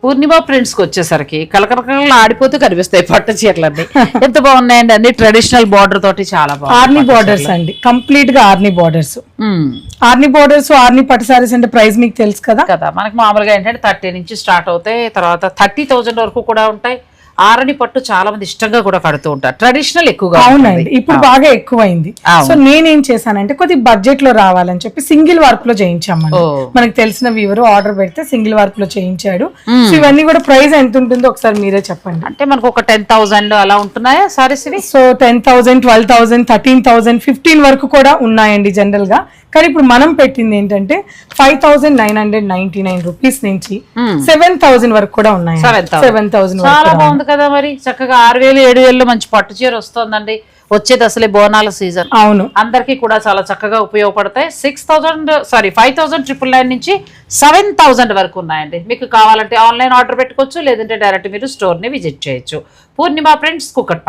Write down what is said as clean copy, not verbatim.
పూర్ణిమ prints కి వచ్చేసరికి కలకలకలు ఆడిపోతూ కనిపిస్తాయి పట్టు చీరలన్నీ. ఎంత బాగున్నాయండి, అన్ని ట్రెడిషనల్ బార్డర్ తోటి చాలా బాగుంది. ఆర్నీ బార్డర్స్ అండి, కంప్లీట్ గా ఆర్నీ బార్డర్స్. ఆర్నీ పట్టు సారీస్ అంటే ప్రైస్ మీకు తెలుసు కదా. మనకి మామూలుగా ఏంటంటే 30 నుంచి స్టార్ట్ అవుతాయి, తర్వాత 30,000 వరకు కూడా ఉంటాయి. ఆరని పట్టు చాలా మంది ఇష్టంగా కూడా కడుతూ ఉంటారు, ట్రెడిషనల్ ఎక్కువగా. అవునండి, ఇప్పుడు బాగా ఎక్కువైంది. సో నేనేం చేశానంటే కొద్ది బడ్జెట్ లో రావాలని చెప్పి సింగిల్ వర్క్ లో చేయించామని. మనకు తెలిసిన వీవర్ ఆర్డర్ పెడితే సింగిల్ వర్క్ లో చేయించాడు. సో ఇవన్నీ కూడా ప్రైస్ ఎంత ఉంటుందో ఒకసారి మీరే చెప్పండి. అంటే మనకు ఒక 10,000 అలా ఉంటున్నాయా సారీస్ ఇవి? సో 10,000, 12,000, 13,000, 15 వరకు కూడా ఉన్నాయండి జనరల్ గా. కానీ ఇప్పుడు మనం పెట్టింది ఏంటంటే 5,999 రూపీస్ నుంచి 7,000 వరకు కూడా ఉన్నాయి. 7,000 చాలా బాగుంది కదా. మరి చక్కగా 6,000, 7,000 మంచి పట్టు చీర వస్తుందండి. వచ్చేది అసలే బోనాల సీజన్. అవును, అందరికి కూడా చాలా చక్కగా ఉపయోగపడతాయి. 5,999 నుంచి 7,000 వరకు ఉన్నాయండి. మీకు కావాలంటే ఆన్లైన్ ఆర్డర్ పెట్టుకోవచ్చు, లేదంటే డైరెక్ట్ మీరు స్టోర్ ని విజిట్ చేయొచ్చు. పూర్ణిమ ప్రింట్స్, కుకట్పల్లి.